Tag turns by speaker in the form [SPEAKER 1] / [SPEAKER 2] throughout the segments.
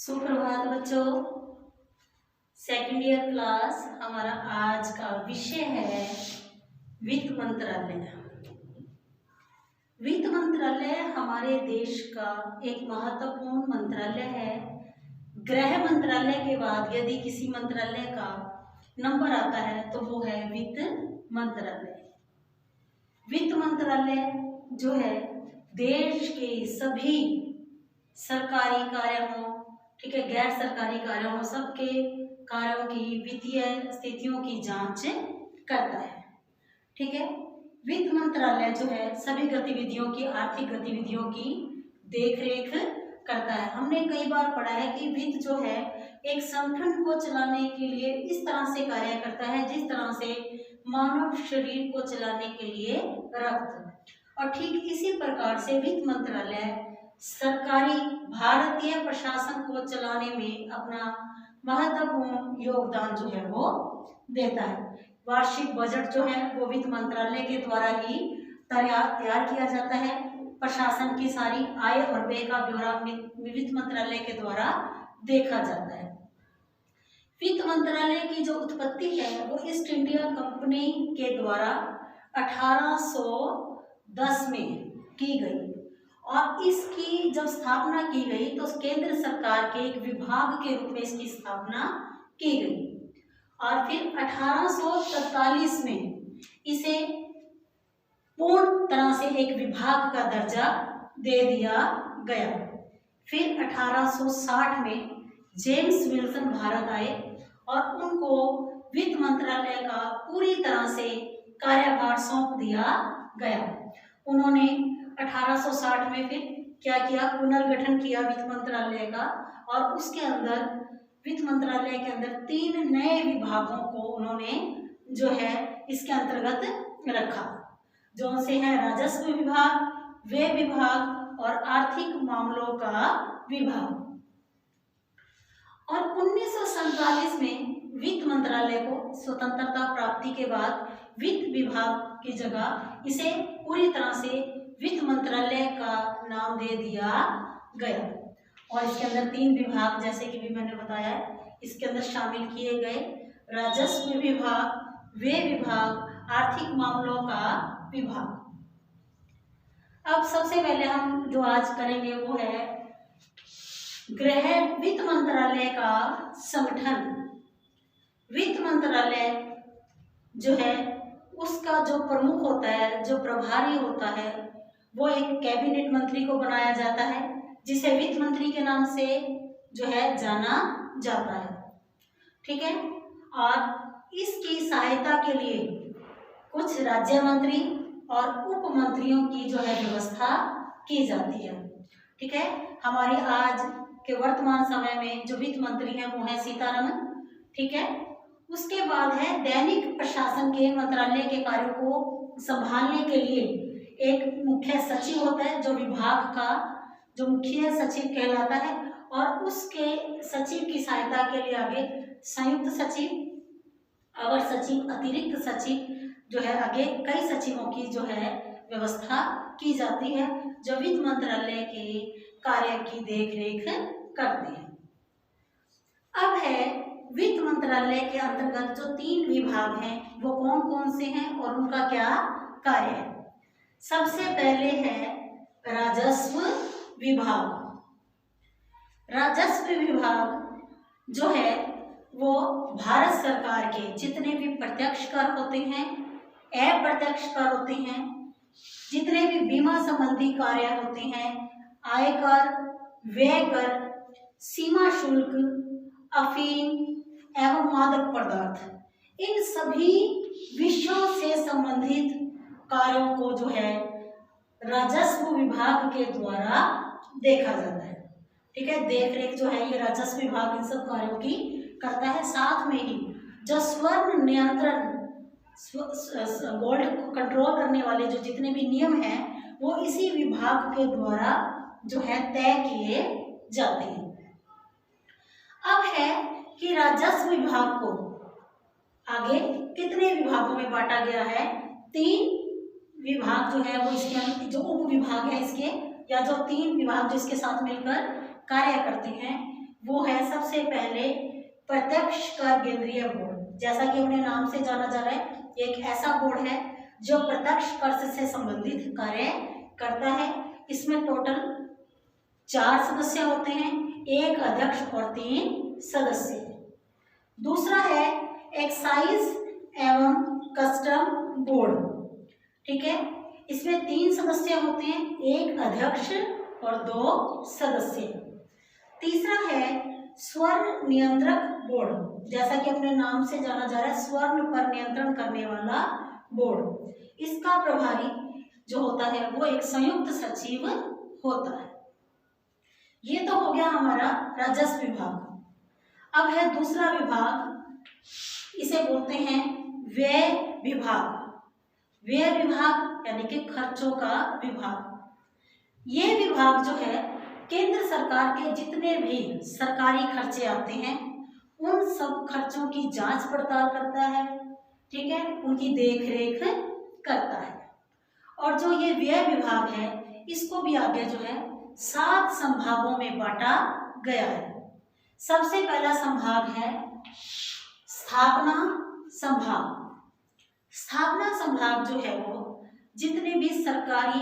[SPEAKER 1] सुप्रभात बच्चों। Second year class हमारा आज का विषय है वित्त मंत्रालय। वित्त मंत्रालय हमारे देश का एक महत्वपूर्ण मंत्रालय है। गृह मंत्रालय के बाद यदि किसी मंत्रालय का नंबर आता है तो वो है वित्त मंत्रालय। वित्त मंत्रालय जो है देश के सभी सरकारी कार्य हों, ठीक है, गैर सरकारी कार्यों हों, सबके कार्यों की वित्तीय स्थितियों की जांच करता है। ठीक है, वित्त मंत्रालय जो है सभी गतिविधियों की, आर्थिक गतिविधियों की देखरेख करता है। हमने कई बार पढ़ा है कि वित्त जो है एक संगठन को चलाने के लिए इस तरह से कार्य करता है जिस तरह से मानव शरीर को चलाने के लिए रक्त, और ठीक इसी प्रकार से वित्त मंत्रालय सरकारी भारतीय प्रशासन को चलाने में अपना महत्वपूर्ण योगदान जो है वो देता है। वार्षिक बजट जो है वो वित्त मंत्रालय के द्वारा ही तैयार किया जाता है। प्रशासन की सारी आय और व्यय का ब्यौरा वित्त मंत्रालय के द्वारा देखा जाता है। वित्त मंत्रालय की जो उत्पत्ति है वो ईस्ट इंडिया कंपनी के द्वारा 1810 में की गई, और इसकी जब स्थापना की गई तो केंद्र सरकार के एक विभाग के रूप में इसकी स्थापना की गई, और फिर 1843 में इसे पूर्ण तरह से एक विभाग का दर्जा दे दिया गया। फिर 1860 में जेम्स विल्सन भारत आए और उनको वित्त मंत्रालय का पूरी तरह से कार्यभार सौंप दिया गया। उन्होंने 1860 में फिर क्या किया, पुनर्गठन किया वित्त मंत्रालय का, और उसके अंदर वित्त मंत्रालय के अंदर 3 नए विभागों को उन्होंने जो है इसके अंतर्गत रखा, जो से है राजस्व विभाग, व्यय विभाग और आर्थिक मामलों का विभाग। और 1947 में वित्त मंत्रालय को स्वतंत्रता प्राप्ति के बाद वित्त विभाग की जगह इसे पूरी तरह से वित्त मंत्रालय का नाम दे दिया गया, और इसके अंदर 3 विभाग जैसे कि भी मैंने बताया इसके अंदर शामिल किए गए, राजस्व विभाग, व्यय विभाग, आर्थिक मामलों का विभाग। अब सबसे पहले हम जो आज करेंगे वो है गृह वित्त मंत्रालय का संगठन। वित्त मंत्रालय जो है उसका जो प्रमुख होता है, जो प्रभारी होता है, वो एक कैबिनेट मंत्री को बनाया जाता है जिसे वित्त मंत्री के नाम से जो है जाना जाता है। ठीक है, और इसकी सहायता के लिए कुछ राज्य मंत्री और उप मंत्रियों की जो है व्यवस्था की जाती है। ठीक है, हमारी आज के वर्तमान समय में जो वित्त मंत्री हैं वो है सीतारमण। ठीक है, उसके बाद है दैनिक प्रशासन के मंत्रालय के कार्यों को संभालने के लिए एक मुख्य सचिव होता है जो विभाग का जो मुख्य सचिव कहलाता है, और उसके सचिव की सहायता के लिए आगे संयुक्त सचिव, अवर सचिव, अतिरिक्त सचिव जो है आगे कई सचिवों की जो है व्यवस्था की जाती है जो वित्त मंत्रालय के कार्य की देखरेख करते हैं। अब है वित्त मंत्रालय के अंतर्गत जो 3 विभाग हैं वो कौन कौन से हैं और उनका क्या कार्य है। सबसे पहले है राजस्व विभाग। राजस्व विभाग जो है वो भारत सरकार के जितने भी प्रत्यक्ष कर होते हैं, अप्रत्यक्ष कर होते हैं, जितने भी बीमा संबंधी कार्य होते हैं, आयकर, व्यय कर, सीमा शुल्क, अफीम एवं मादक पदार्थ, इन सभी विषयों से संबंधित कार्यों को जो है राजस्व विभाग के द्वारा देखा जाता है। ठीक है, देखरेख जो है ये राजस्व विभाग इन सब कार्यों की करता है। साथ में ही जो स्वर्ण नियंत्रण, गोल्ड को कंट्रोल करने वाले जो जितने भी नियम हैं वो इसी विभाग के द्वारा जो है तय किए जाते हैं। अब है कि राजस्व विभाग को आगे कितने विभागों में बांटा गया है। 3 विभाग जो है वो इसके जो उप विभाग है इसके, या जो 3 विभाग जिसके साथ मिलकर कार्य करते हैं वो है सबसे पहले प्रत्यक्ष कर केंद्रीय बोर्ड। जैसा कि अपने नाम से जाना जा रहा है, ये एक ऐसा बोर्ड है जो प्रत्यक्ष कर से संबंधित कार्य करता है। इसमें टोटल 4 सदस्य होते हैं, 1 अध्यक्ष और 3 सदस्य। दूसरा है एक्साइज एवं कस्टम बोर्ड, ठीक है। इसमें 3 सदस्य होते हैं, 1 अध्यक्ष और 2 सदस्य। तीसरा है स्वर्ण नियंत्रक बोर्ड। जैसा कि अपने नाम से जाना जा रहा है, स्वर्ण पर नियंत्रण करने वाला बोर्ड। इसका प्रभारी जो होता है वो एक संयुक्त सचिव होता है। ये तो हो गया हमारा राजस्व विभाग। अब है दूसरा विभाग, इसे बोलते हैं व्यय विभाग। व्यय विभाग यानी कि खर्चों का विभाग। ये विभाग जो है केंद्र सरकार के जितने भी सरकारी खर्चे आते हैं उन सब खर्चों की जांच पड़ताल करता है, ठीक है, उनकी देख रेख करता है। और जो ये व्यय विभाग है इसको भी आगे जो है 7 संभागों में बांटा गया है। सबसे पहला संभाग है स्थापना संभाग। स्थापना संभाग जो है वो जितने भी सरकारी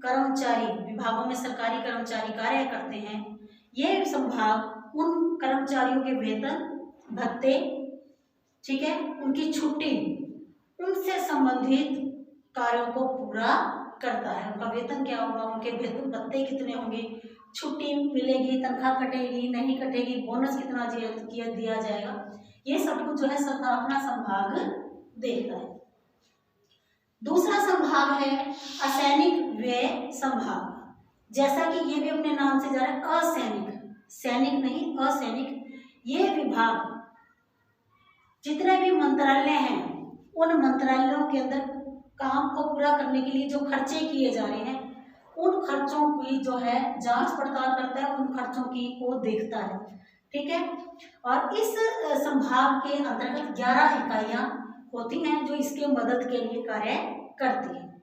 [SPEAKER 1] कर्मचारी, विभागों में सरकारी कर्मचारी कार्य करते हैं, ये संभाग उन कर्मचारियों के वेतन भत्ते, ठीक है, उनकी छुट्टी, उनसे संबंधित कार्यों को पूरा करता है। उनका वेतन क्या होगा, उनके वेतन भत्ते कितने होंगे, छुट्टी मिलेगी, तनख्वाह कटेगी नहीं कटेगी, बोनस कितना दिया जाएगा, ये सब कुछ जो है स्थापना संभाग देखता है। दूसरा संभाग है असैनिक व्यय संभाग। जैसा कि ये भी अपने नाम से जा रहा है असैनिक, सैनिक नहीं असैनिक। ये विभाग जितने भी मंत्रालय हैं उन मंत्रालयों के अंदर काम को पूरा करने के लिए जो खर्चे किए जा रहे हैं उन खर्चों की जो है जांच पड़ताल करता है, उन खर्चों की को देखता है, ठीक है। और इस संभाग के अंतर्गत 11 इकाइयां होती हैं जो इसके मदद के लिए कार्य करती हैं।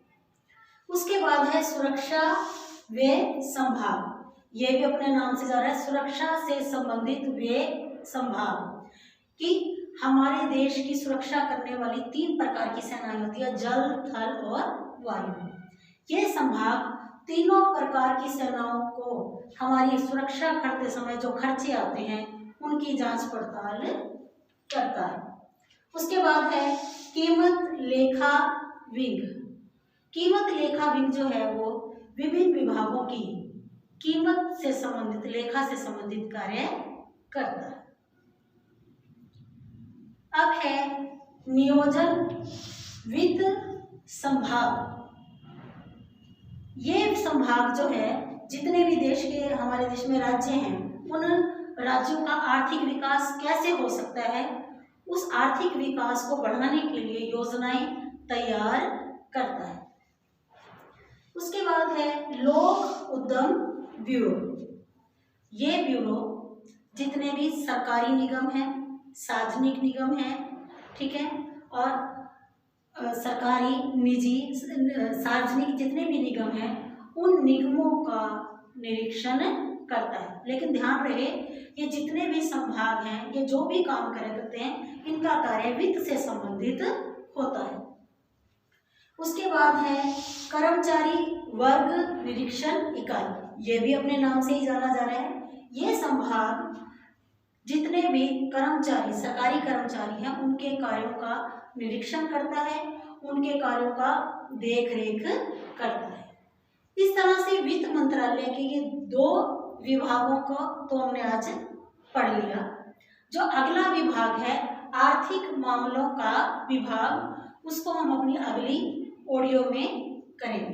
[SPEAKER 1] उसके बाद है सुरक्षा व्यय संभाग। ये भी अपने नाम से जा रहा है सुरक्षा से संबंधित व्यय संभाग। कि हमारे देश की सुरक्षा करने वाली 3 प्रकार की सेनाएं होती है, जल, थल और वायु। ये संभाग तीनों प्रकार की सेनाओं को हमारी सुरक्षा करते समय जो खर्चे आते हैं उनकी जांच पड़ताल करता है। उसके बाद है कीमत लेखा विंग। कीमत लेखा विंग जो है वो विभिन्न विभागों की कीमत से संबंधित, लेखा से संबंधित कार्य करता है। अब है नियोजन वित्त संभाग। ये संभाग जो है जितने भी देश के, हमारे देश में राज्य हैं, उन राज्यों का आर्थिक विकास कैसे हो सकता है, उस आर्थिक विकास को बढ़ाने के लिए योजनाएं तैयार करता है। उसके बाद है लोक उद्यम ब्यूरो। ये ब्यूरो जितने भी सरकारी निगम हैं, सार्वजनिक निगम हैं, ठीक है, और सरकारी, निजी, सार्वजनिक जितने भी निगम हैं उन निगमों का निरीक्षण करता है। लेकिन ध्यान रहे ये जितने भी संभाग हैं, ये जो भी काम करते हैं, इनका कार्य वित्त से संबंधित होता है। उसके बाद है कर्मचारी वर्ग निरीक्षण इकाई। ये भी अपने नाम से ही जाना जा रहा है। ये संभाग जितने भी कर्मचारी, सरकारी कर्मचारी हैं, उनके कार्यों का निरीक्षण करता है, उनके कार्यों का देख रेख करता है। इस तरह से वित्त मंत्रालय के ये 2 विभागों को तो हमने आज पढ़ लिया। जो अगला विभाग है आर्थिक मामलों का विभाग, उसको हम अपनी अगली ऑडियो में करेंगे।